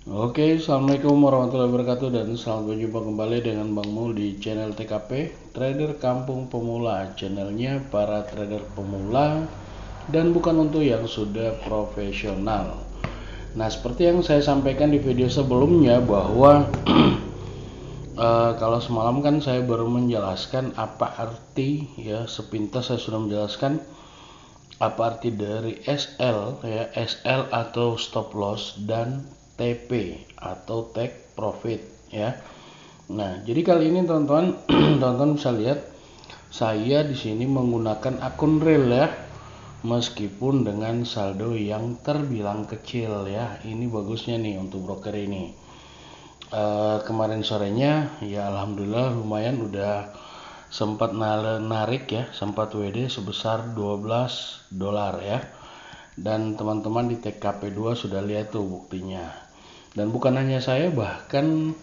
Oke, assalamualaikum warahmatullahi wabarakatuh dan selamat berjumpa kembali dengan Bang Mul di channel TKP Trader Kampung Pemula. Channelnya para trader pemula dan bukan untuk yang sudah profesional. Nah, seperti yang saya sampaikan di video sebelumnya bahwa kalau semalam kan saya baru menjelaskan apa arti, ya sepintas saya sudah menjelaskan apa arti dari SL, ya SL atau stop loss, dan TP atau take profit, ya. Nah, jadi kali ini teman-teman teman-teman bisa lihat saya di sini menggunakan akun real, ya. Meskipun dengan saldo yang terbilang kecil, ya. Ini bagusnya nih untuk broker ini. Kemarin sorenya ya alhamdulillah lumayan udah sempat narik, ya, sempat WD sebesar $12, ya. Dan teman-teman di TKP2 sudah lihat tuh buktinya. Dan bukan hanya saya, bahkan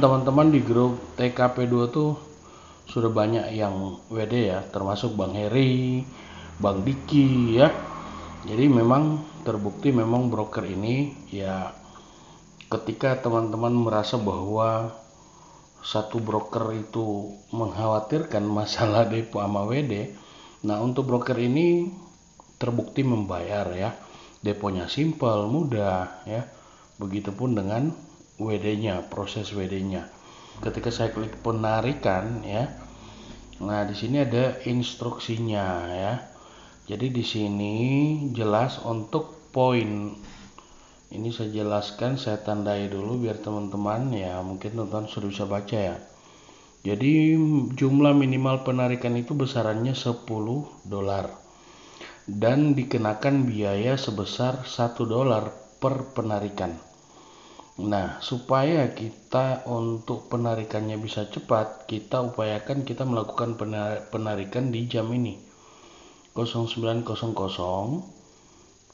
teman-teman di grup TKP2 tuh sudah banyak yang WD, ya, termasuk Bang Heri, Bang Diki, ya. Jadi memang terbukti memang broker ini, ya, ketika teman-teman merasa bahwa satu broker itu mengkhawatirkan masalah depo sama WD, nah untuk broker ini terbukti membayar, ya. Deponya simpel, mudah, ya. Begitupun dengan WD-nya, proses WD-nya. Ketika saya klik penarikan, ya. Nah, di sini ada instruksinya, ya. Jadi di sini jelas untuk poin. Ini saya jelaskan, saya tandai dulu biar teman-teman, ya, mungkin teman-teman sudah bisa baca, ya. Jadi jumlah minimal penarikan itu besarannya $10 dan dikenakan biaya sebesar $1 per penarikan. Nah, supaya kita untuk penarikannya bisa cepat, kita upayakan kita melakukan penarikan di jam ini 09.00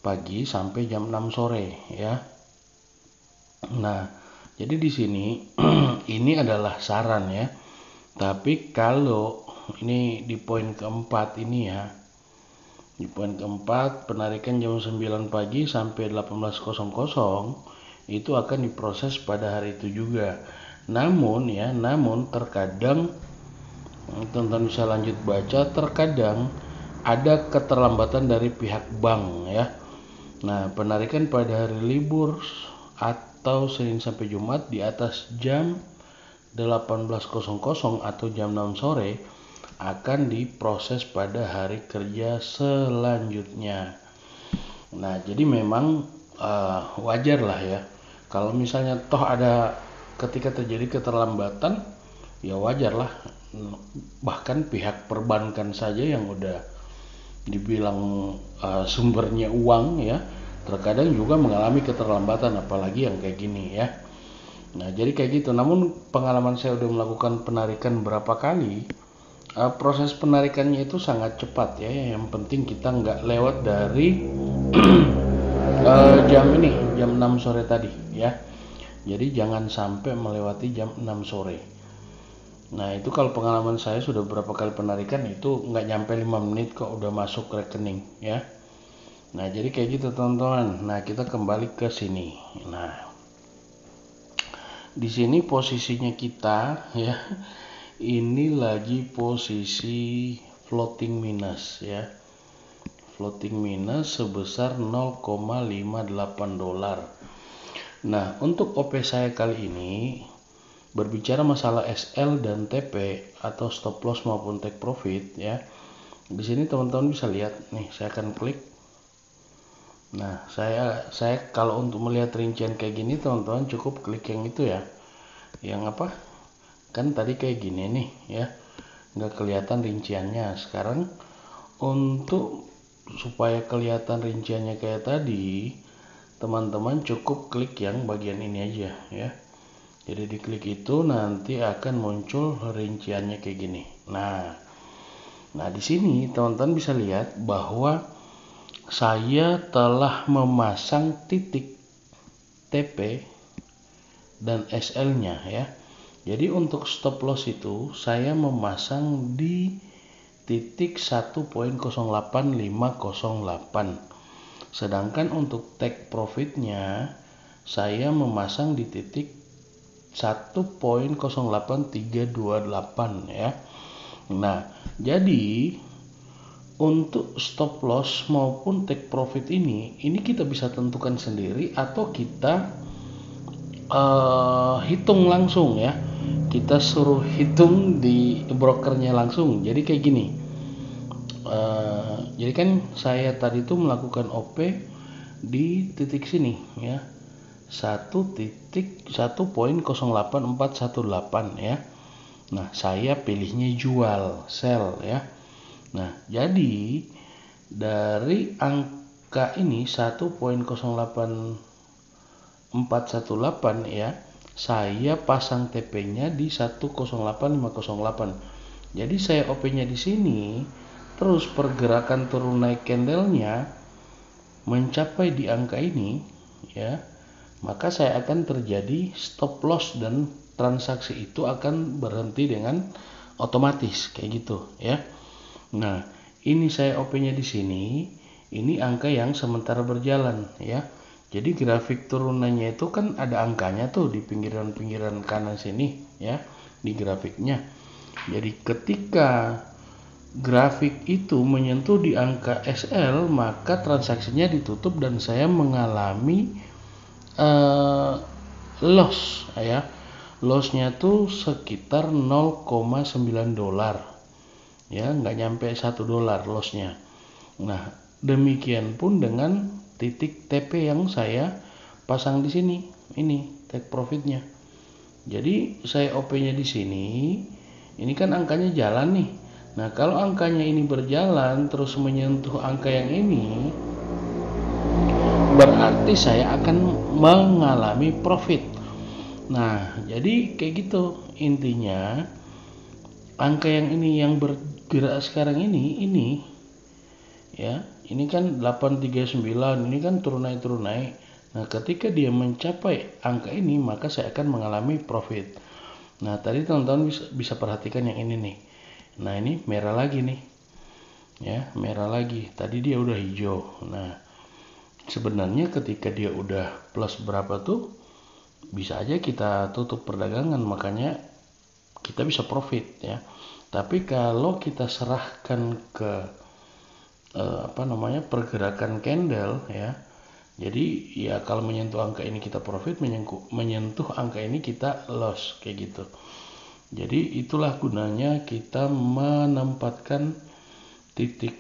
pagi sampai jam 6 sore, ya. Nah, jadi di sini ini adalah saran, ya. Tapi kalau ini di poin keempat ini, ya. Di poin keempat, penarikan jam 9 pagi sampai 18.00 itu akan diproses pada hari itu juga. Namun, ya, terkadang teman-teman bisa lanjut baca, terkadang ada keterlambatan dari pihak bank, ya. Nah, penarikan pada hari libur atau Senin sampai Jumat di atas jam 18.00 atau jam 6 sore akan diproses pada hari kerja selanjutnya. Nah, jadi memang wajar lah, ya. Kalau misalnya toh ada ketika terjadi keterlambatan, ya wajar lah. Bahkan pihak perbankan saja yang udah dibilang sumbernya uang, ya, terkadang juga mengalami keterlambatan, apalagi yang kayak gini, ya. Nah, jadi kayak gitu. Namun pengalaman saya udah melakukan penarikan berapa kali, proses penarikannya itu sangat cepat, ya. Yang penting kita nggak lewat dari jam 6 sore tadi, ya. Jadi jangan sampai melewati jam 6 sore. Nah, itu kalau pengalaman saya sudah berapa kali penarikan itu nggak nyampe 5 menit kok udah masuk rekening, ya. Nah, jadi kayak gitu teman-teman. Nah, kita kembali ke sini. Nah, di sini posisinya kita, ya, ini lagi posisi floating minus, ya. Floating minus sebesar $0,58. Nah, untuk OP saya kali ini berbicara masalah SL dan TP atau stop loss maupun take profit, ya. Di sini teman-teman bisa lihat nih, saya akan klik. Nah, saya kalau untuk melihat rincian kayak gini teman-teman cukup klik yang itu, ya. Yang apa? Kan tadi kayak gini nih, ya. Nggak kelihatan rinciannya. Sekarang untuk supaya kelihatan rinciannya kayak tadi, teman-teman cukup klik yang bagian ini aja, ya. Jadi diklik itu nanti akan muncul rinciannya kayak gini. Nah, di sini teman-teman bisa lihat bahwa saya telah memasang titik TP dan SL-nya, ya. Jadi untuk stop loss itu saya memasang di titik 1.08508. Sedangkan untuk take profitnya saya memasang di titik 1.08328 ya. Nah, jadi untuk stop loss maupun take profit ini kita bisa tentukan sendiri atau kita hitung langsung ya. Kita suruh hitung di brokernya langsung. Jadi kayak gini. Jadi kan saya tadi itu melakukan OP di titik sini ya. 1.08418 ya. Nah, saya pilihnya jual, sell ya. Nah, jadi dari angka ini 1.08418 ya, saya pasang TP-nya di 108508. Jadi saya OP-nya di sini, terus pergerakan turun naik candle-nya mencapai di angka ini ya, maka saya akan terjadi stop loss dan transaksi itu akan berhenti dengan otomatis kayak gitu ya. Nah, ini saya OP-nya di sini, ini angka yang sementara berjalan ya. Jadi grafik turunannya itu kan ada angkanya tuh di pinggiran-pinggiran kanan sini ya, di grafiknya. Jadi ketika grafik itu menyentuh di angka SL, maka transaksinya ditutup dan saya mengalami loss ya. Lossnya tuh sekitar 0,9 dolar ya, nggak nyampe 1 dolar lossnya. Nah, demikian pun dengan titik TP yang saya pasang di sini, ini take profitnya. Jadi saya OP-nya di sini, ini kan angkanya jalan nih. Nah, kalau angkanya ini berjalan terus menyentuh angka yang ini, berarti saya akan mengalami profit. Nah, jadi kayak gitu intinya. Angka yang ini yang bergerak sekarang ini ya, ini kan 839, ini kan turun naik. Nah, ketika dia mencapai angka ini, maka saya akan mengalami profit. Nah, tadi teman-teman bisa perhatikan yang ini nih. Nah, ini merah lagi nih ya, merah lagi. Tadi dia udah hijau. Nah, sebenarnya ketika dia udah plus berapa tuh bisa aja kita tutup perdagangan, makanya kita bisa profit ya. Tapi kalau kita serahkan ke pergerakan candle ya, jadi ya kalau menyentuh angka ini kita profit, menyentuh angka ini kita loss kayak gitu. Jadi itulah gunanya kita menempatkan titik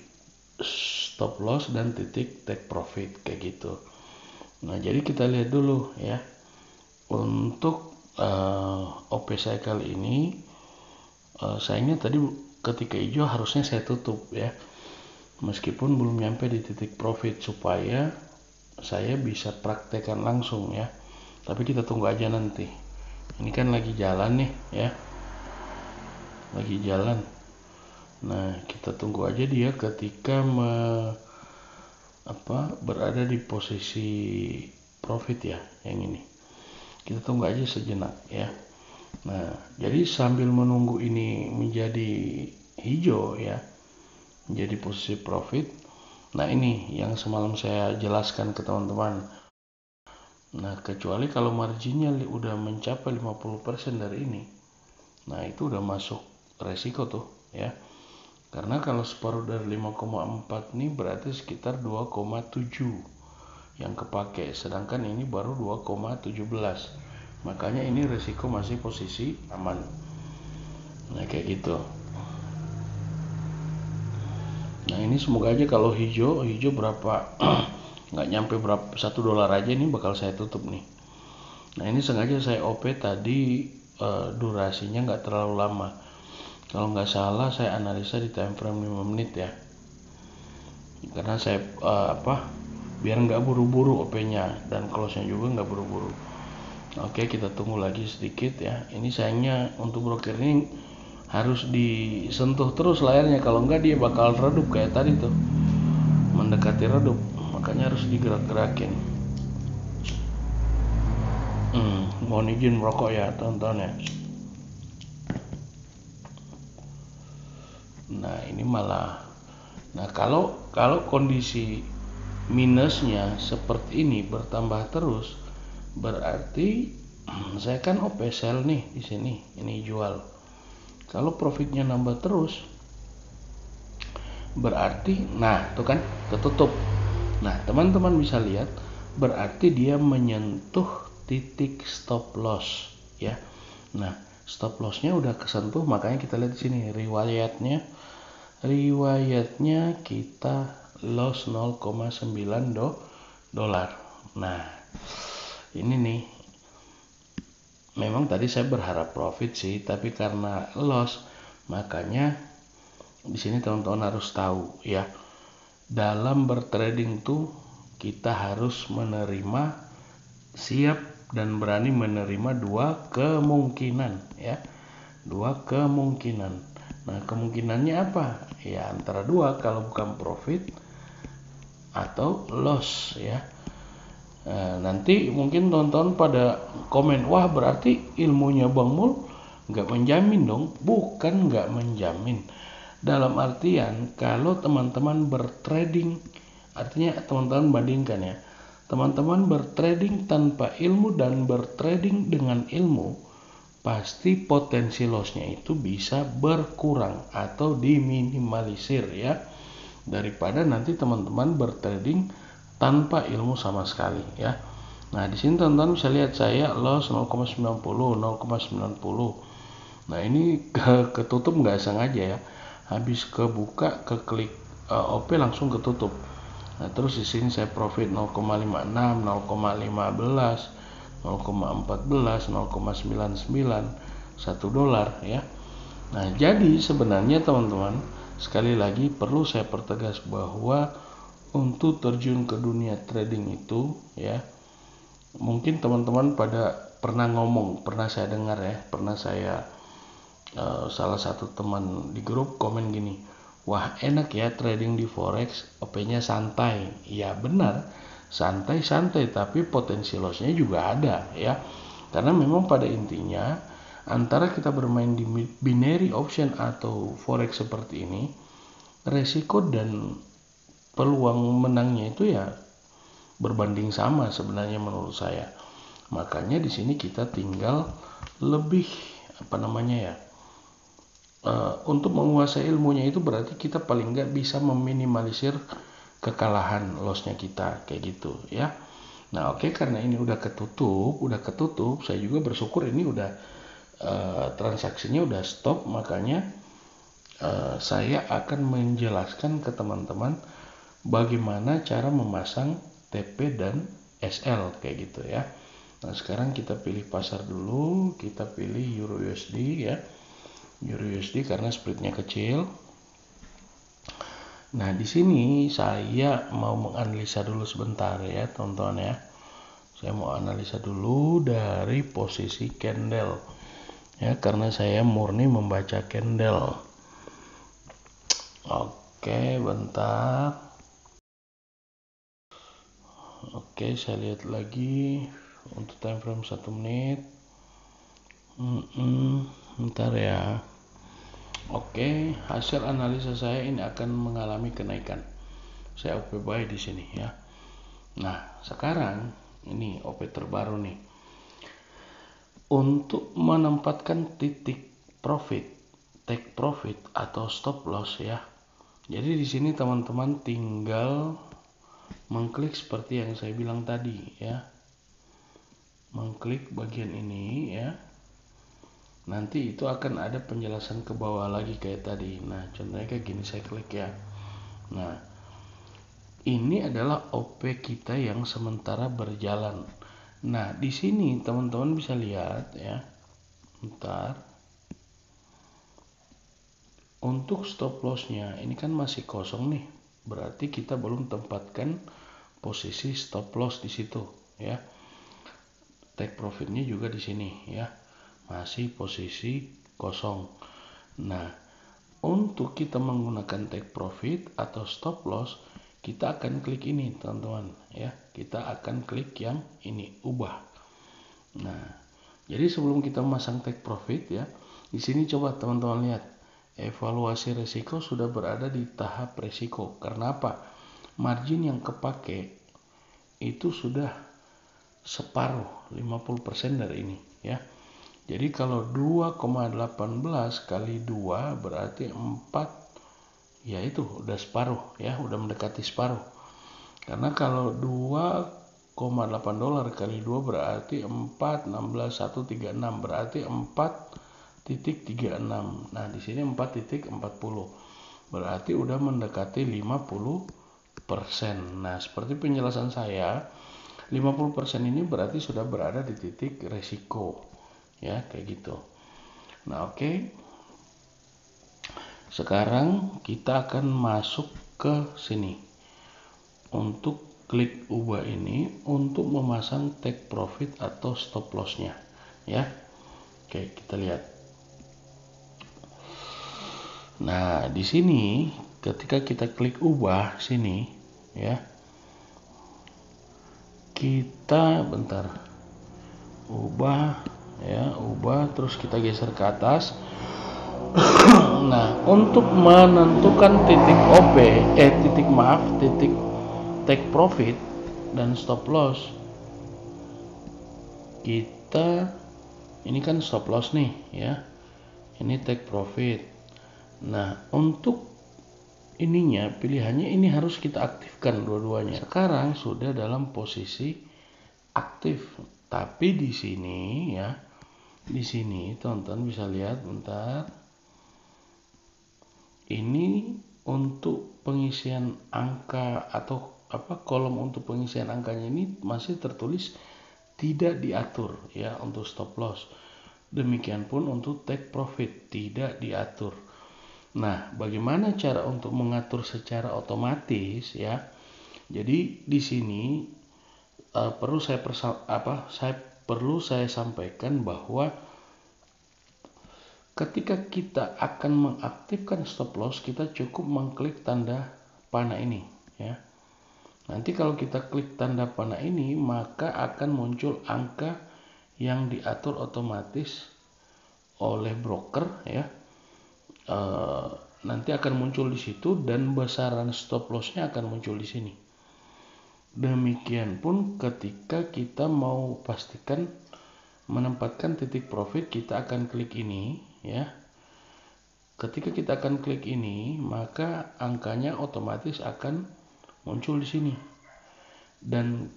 stop loss dan titik take profit kayak gitu. Nah, jadi kita lihat dulu ya, untuk OP saya kali ini sayangnya tadi ketika hijau harusnya saya tutup ya, meskipun belum nyampe di titik profit, supaya saya bisa praktekkan langsung ya. Tapi kita tunggu aja nanti. Ini kan lagi jalan nih ya, lagi jalan. Nah, kita tunggu aja dia ketika berada di posisi profit ya, yang ini. Kita tunggu aja sejenak ya. Nah, jadi sambil menunggu ini menjadi hijau ya, menjadi posisi profit. Nah, ini yang semalam saya jelaskan ke teman-teman. Nah, kecuali kalau marginnya udah mencapai 50% dari ini, nah itu udah masuk resiko tuh ya. Karena kalau separuh dari 5,4 nih berarti sekitar 2,7 yang kepake, sedangkan ini baru 2,17. Makanya ini resiko masih posisi aman. Nah, kayak gitu. Nah, ini semoga aja kalau hijau berapa nggak nyampe berapa, 1 dolar aja ini bakal saya tutup nih. Nah, ini sengaja saya OP tadi durasinya nggak terlalu lama. Kalau nggak salah saya analisa di time frame 5 menit ya, karena saya biar nggak buru-buru OP-nya dan close-nya juga nggak buru-buru. Oke, kita tunggu lagi sedikit ya. Ini sayangnya untuk broker ini harus disentuh terus layarnya, kalau nggak dia bakal redup kayak tadi tuh, mendekati redup, makanya harus digerak-gerakin. Mohon izin merokok ya teman-teman ya. Nah, ini malah, nah kalau kondisi minusnya seperti ini bertambah terus, berarti saya kan OP sell nih di sini, ini jual. Kalau profitnya nambah terus, berarti nah tuh kan ketutup. Nah, teman-teman bisa lihat berarti dia menyentuh titik stop loss ya. Nah, stop lossnya udah kesentuh, makanya kita lihat di sini riwayatnya kita loss 0,9 dolar. Nah, ini nih, memang tadi saya berharap profit sih, tapi karena loss, makanya di sini teman-teman harus tahu ya, dalam bertrading tuh kita harus menerima, siap dan berani menerima dua kemungkinan ya, dua kemungkinan. Nah, kemungkinannya apa? Ya antara dua, kalau bukan profit atau loss ya. Nanti mungkin teman-teman pada komen, wah berarti ilmunya Bang Mul nggak menjamin dong. Bukan nggak menjamin, dalam artian kalau teman-teman bertrading, artinya teman-teman bandingkan ya, teman-teman bertrading tanpa ilmu dan bertrading dengan ilmu, pasti potensi lossnya itu bisa berkurang atau diminimalisir ya, daripada nanti teman-teman bertrading tanpa ilmu sama sekali ya. Nah, di sini teman-teman bisa lihat saya loss 0,90. Nah, ini ketutup nggak sengaja ya. Habis kebuka, keklik OP langsung ketutup. Nah, terus di sini saya profit 0,56, 0,15, 0,14, 0,99, 1 dolar ya. Nah, jadi sebenarnya teman-teman, sekali lagi perlu saya pertegas bahwa untuk terjun ke dunia trading itu ya, mungkin teman-teman pada pernah ngomong, pernah saya dengar ya, pernah saya salah satu teman di grup komen gini, wah enak ya trading di forex, OP-nya santai. Ya benar, santai-santai, tapi potensi lossnya juga ada ya. Karena memang pada intinya antara kita bermain di binary option atau forex seperti ini, resiko dan peluang menangnya itu ya berbanding sama sebenarnya menurut saya. Makanya di sini kita tinggal lebih untuk menguasai ilmunya itu berarti kita paling nggak bisa meminimalisir kekalahan lossnya kita kayak gitu ya. Nah oke, karena ini udah ketutup, saya juga bersyukur ini udah transaksinya udah stop, makanya saya akan menjelaskan ke teman-teman bagaimana cara memasang TP dan SL kayak gitu ya. Nah sekarang kita pilih pasar dulu, kita pilih Euro USD ya, Euro USD karena splitnya kecil. Nah di sini saya mau menganalisa dulu sebentar ya teman-teman ya. Saya mau analisa dulu dari posisi candle ya, karena saya murni membaca candle. Oke, bentar. Oke, saya lihat lagi untuk time frame 1 menit. Bentar ya. Oke, hasil analisa saya ini akan mengalami kenaikan. Saya OP buy di sini ya. Nah, sekarang ini OP terbaru nih. Untuk menempatkan titik profit, take profit atau stop loss ya. Jadi di sini teman-teman tinggal mengklik seperti yang saya bilang tadi ya. Mengklik bagian ini ya. Nanti itu akan ada penjelasan ke bawah lagi kayak tadi. Nah, contohnya kayak gini, saya klik ya. Nah, ini adalah OP kita yang sementara berjalan. Nah, di sini teman-teman bisa lihat ya. Bentar. Untuk stop lossnya ini kan masih kosong nih. Berarti kita belum tempatkan posisi stop loss di situ ya. Take profitnya juga di sini ya. Masih posisi kosong. Nah, untuk kita menggunakan take profit atau stop loss, kita akan klik ini teman-teman ya. Kita akan klik yang ini, ubah. Nah, jadi sebelum kita memasang take profit ya, di sini coba teman-teman lihat, evaluasi resiko sudah berada di tahap resiko. Karena apa? margin yang kepake itu sudah separuh, 50% dari ini ya. Jadi kalau 2,18 kali 2 berarti 4, ya itu udah separuh ya, udah mendekati separuh. Karena kalau 2,8 dolar kali 2 berarti 4, 16, 136 berarti 4,36. Nah, di sini 4,40. Berarti udah mendekati 50%. Nah, seperti penjelasan saya, 50% ini berarti sudah berada di titik resiko. Ya, kayak gitu. Nah, oke. Sekarang kita akan masuk ke sini. Untuk klik ubah ini untuk memasang take profit atau stop loss-nya, ya. Oke, kita lihat. Nah, di sini ketika kita klik ubah sini, ya. Kita ubah ya, ubah terus kita geser ke atas. Nah, untuk menentukan titik titik take profit dan stop loss, kita ini kan stop loss nih ya, ini take profit. Nah, untuk ininya pilihannya ini harus kita aktifkan dua-duanya. Sekarang sudah dalam posisi aktif, tapi di sini ya, di sini teman-teman bisa lihat bentar. Ini untuk pengisian angka atau kolom untuk pengisian angkanya ini masih tertulis tidak diatur ya untuk stop loss. Demikian pun untuk take profit tidak diatur. Nah, bagaimana cara untuk mengatur secara otomatis ya? Jadi di sini perlu saya sampaikan bahwa ketika kita akan mengaktifkan stop loss, kita cukup mengklik tanda panah ini ya. Nanti kalau kita klik tanda panah ini, maka akan muncul angka yang diatur otomatis oleh broker ya. Nanti akan muncul di situ dan besaran stop loss-nya akan muncul di sini. Demikian pun ketika kita mau pastikan menempatkan titik profit, kita akan klik ini ya. Ketika kita akan klik ini, maka angkanya otomatis akan muncul di sini dan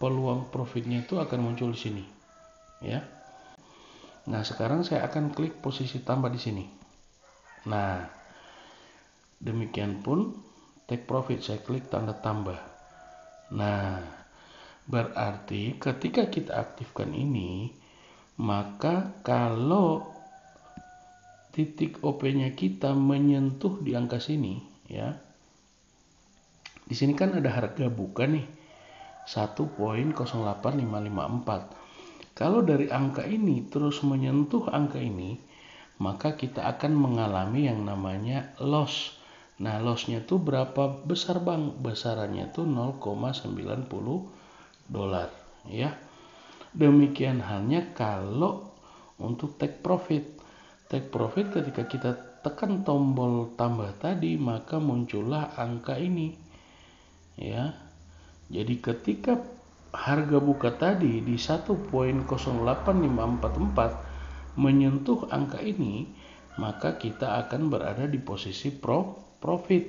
peluang profitnya itu akan muncul di sini ya. Nah, sekarang saya akan klik posisi tambah di sini. Nah, demikian pun take profit, saya klik tanda tambah. Nah, berarti ketika kita aktifkan ini, maka kalau titik OP-nya kita menyentuh di angka sini ya. Di sini kan ada harga buka nih 1.08554. Kalau dari angka ini terus menyentuh angka ini, maka kita akan mengalami yang namanya loss. Nah, lossnya tuh berapa besar bang? Besarannya tuh 0,90 dolar ya. Demikian halnya kalau untuk take profit. Take profit ketika kita tekan tombol tambah tadi, maka muncullah angka ini ya. Jadi ketika harga buka tadi di 1.08544 menyentuh angka ini, maka kita akan berada di posisi profit.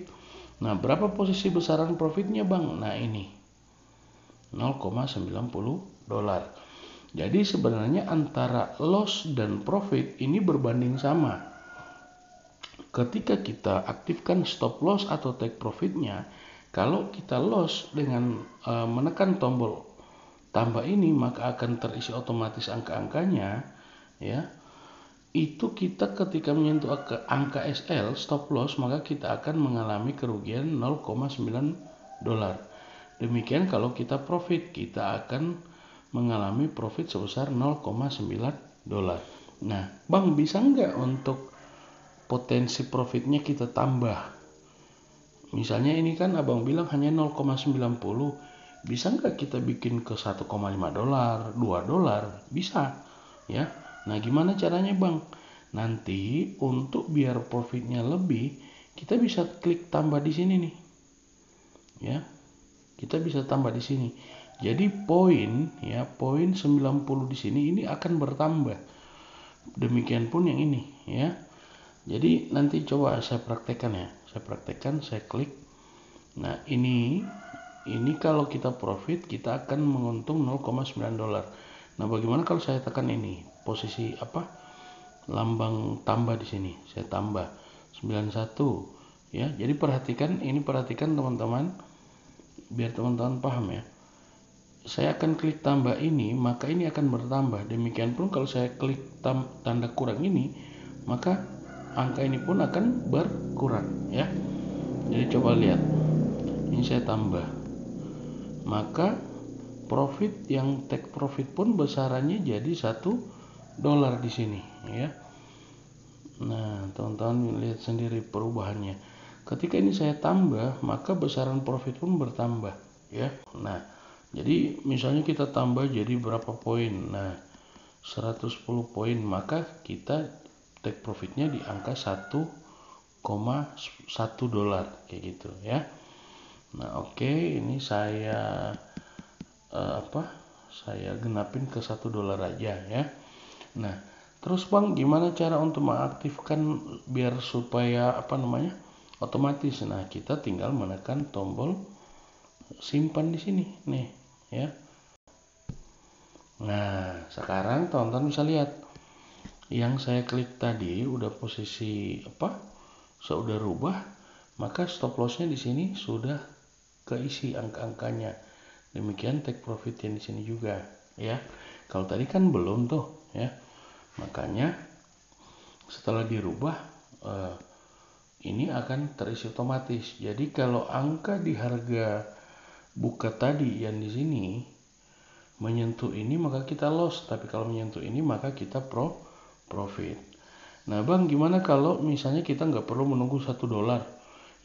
Nah, berapa posisi besaran profitnya bang? Nah, ini 0,90 dolar. Jadi sebenarnya antara loss dan profit ini berbanding sama. Ketika kita aktifkan stop loss atau take profitnya, kalau kita loss dengan menekan tombol tambah ini, maka akan terisi otomatis angka-angkanya ya. Itu kita ketika menyentuh ke angka SL stop loss, maka kita akan mengalami kerugian 0,9 dolar. Demikian kalau kita profit, kita akan mengalami profit sebesar 0,9 dolar. Nah, bang bisa nggak untuk potensi profitnya kita tambah? Misalnya ini kan abang bilang hanya 0,90, bisa nggak kita bikin ke 1,5 dolar, 2 dolar? Bisa ya. Nah, gimana caranya bang? Nanti untuk biar profitnya lebih, kita bisa klik tambah di sini nih ya. Kita bisa tambah di sini. Jadi poin 90 di sini ini akan bertambah. Demikian pun yang ini ya. Jadi nanti coba saya praktekkan ya. Saya klik. Nah, ini kalau kita profit kita akan menguntung $0,9. Nah, bagaimana kalau saya tekan ini? Posisi lambang tambah di sini. Saya tambah 91 ya. Jadi perhatikan teman-teman biar teman-teman paham ya. Saya akan klik tambah ini, maka ini akan bertambah. Demikian pun kalau saya klik tanda kurang ini, maka angka ini pun akan berkurang ya. Jadi coba lihat. Ini saya tambah. Maka profit yang take profit pun besarannya jadi $1 di sini ya. Nah, teman-teman lihat sendiri perubahannya. Ketika ini saya tambah, maka besaran profit pun bertambah ya. Nah, jadi misalnya kita tambah jadi berapa poin? Nah, 110 poin, maka kita take profitnya di angka $1,1 kayak gitu ya. Nah, oke, ini saya saya genapin ke $1 aja ya. Nah, terus Bang, gimana cara untuk mengaktifkan biar supaya otomatis? Nah, kita tinggal menekan tombol simpan di sini nih ya. Nah, sekarang teman-teman bisa lihat yang saya klik tadi udah posisi sudah rubah, maka stop lossnya di sini sudah keisi angka-angkanya. Demikian take profit yang di sini juga ya. Kalau tadi kan belum tuh ya. Makanya setelah dirubah ini akan terisi otomatis. Jadi kalau angka di harga buka tadi yang di sini menyentuh ini maka kita loss, tapi kalau menyentuh ini maka kita profit. Nah Bang, gimana kalau misalnya kita nggak perlu menunggu $1,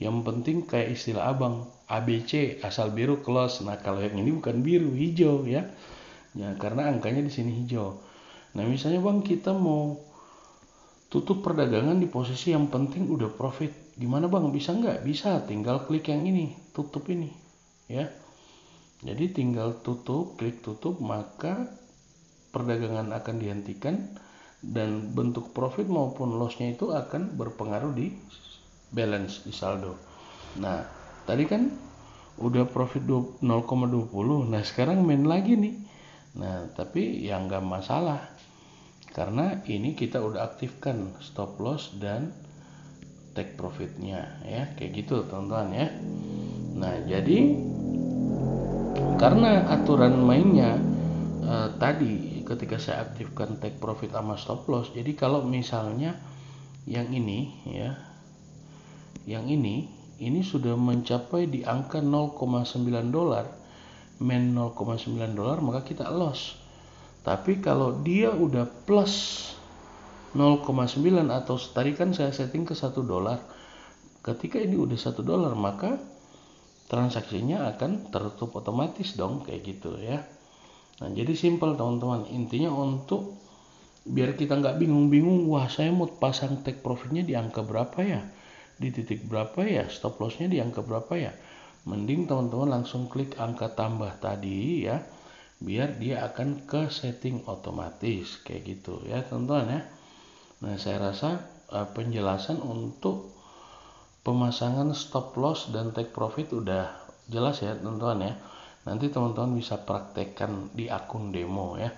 yang penting kayak istilah abang ABC asal biru close. Nah kalau yang ini bukan biru, hijau ya, karena angkanya di sini hijau. Nah misalnya Bang, kita mau tutup perdagangan di posisi yang penting udah profit, gimana Bang, bisa nggak? Bisa, tinggal klik yang ini, tutup ini ya. Jadi tinggal klik tutup, maka perdagangan akan dihentikan dan bentuk profit maupun lossnya itu akan berpengaruh di balance, di saldo. Nah, tadi kan udah profit 0,20. Nah, sekarang main lagi nih. Nah, tapi ya nggak masalah. Karena ini kita udah aktifkan stop loss dan take profitnya ya. Kayak gitu, teman-teman ya. Nah, jadi karena aturan mainnya tadi ketika saya aktifkan take profit sama stop loss, jadi kalau misalnya yang ini ya, yang ini sudah mencapai di angka $0,9, main $0,9, maka kita loss. Tapi kalau dia udah plus 0,9 atau tadi kan saya setting ke $1, ketika ini udah $1 maka transaksinya akan tertutup otomatis dong, kayak gitu ya. Nah, jadi simple teman-teman, intinya untuk biar kita nggak bingung-bingung, wah saya mau pasang take profitnya di angka berapa ya, di titik berapa ya, stop lossnya di angka berapa ya. Mending teman-teman langsung klik angka tambah tadi ya, biar dia akan ke setting otomatis kayak gitu ya teman-teman ya. Nah, saya rasa penjelasan untuk pemasangan stop loss dan take profit udah jelas ya teman-teman ya. Nanti teman-teman bisa praktekkan di akun demo ya,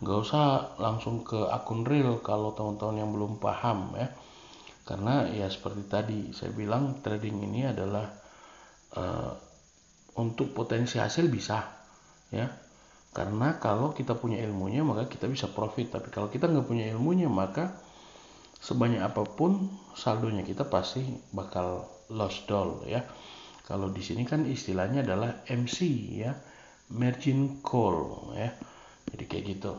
nggak usah langsung ke akun real kalau teman-teman yang belum paham ya. Karena ya seperti tadi saya bilang, trading ini adalah untuk potensi hasil bisa ya, karena kalau kita punya ilmunya maka kita bisa profit. Tapi kalau kita nggak punya ilmunya maka sebanyak apapun saldonya kita pasti bakal lost doll ya. Kalau di sini kan istilahnya adalah MC ya, margin call ya. Jadi kayak gitu.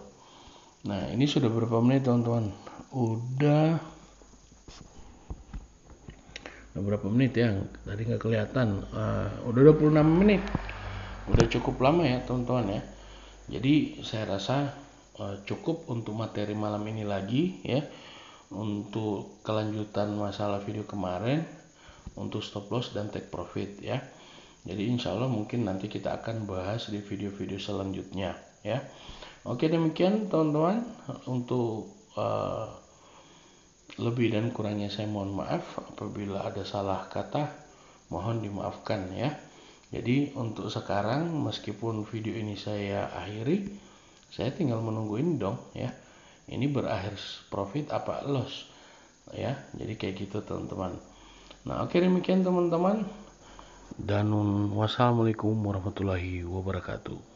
Nah, ini sudah berapa menit teman-teman? Udah berapa menit ya? Tadi nggak kelihatan. Udah 26 menit. Udah cukup lama ya teman-teman ya. Jadi saya rasa cukup untuk materi malam ini lagi ya. Untuk kelanjutan masalah video kemarin, untuk stop loss dan take profit ya. Jadi insya Allah mungkin nanti kita akan bahas di video-video selanjutnya ya. Oke, demikian teman-teman, untuk lebih dan kurangnya saya mohon maaf. Apabila ada salah kata mohon dimaafkan ya. Jadi untuk sekarang meskipun video ini saya akhiri, saya tinggal menunggu ini dong ya. Ini berakhir profit apa loss ya. Jadi kayak gitu teman-teman. Nah, oke, demikian teman-teman. Dan wassalamualaikum warahmatullahi wabarakatuh.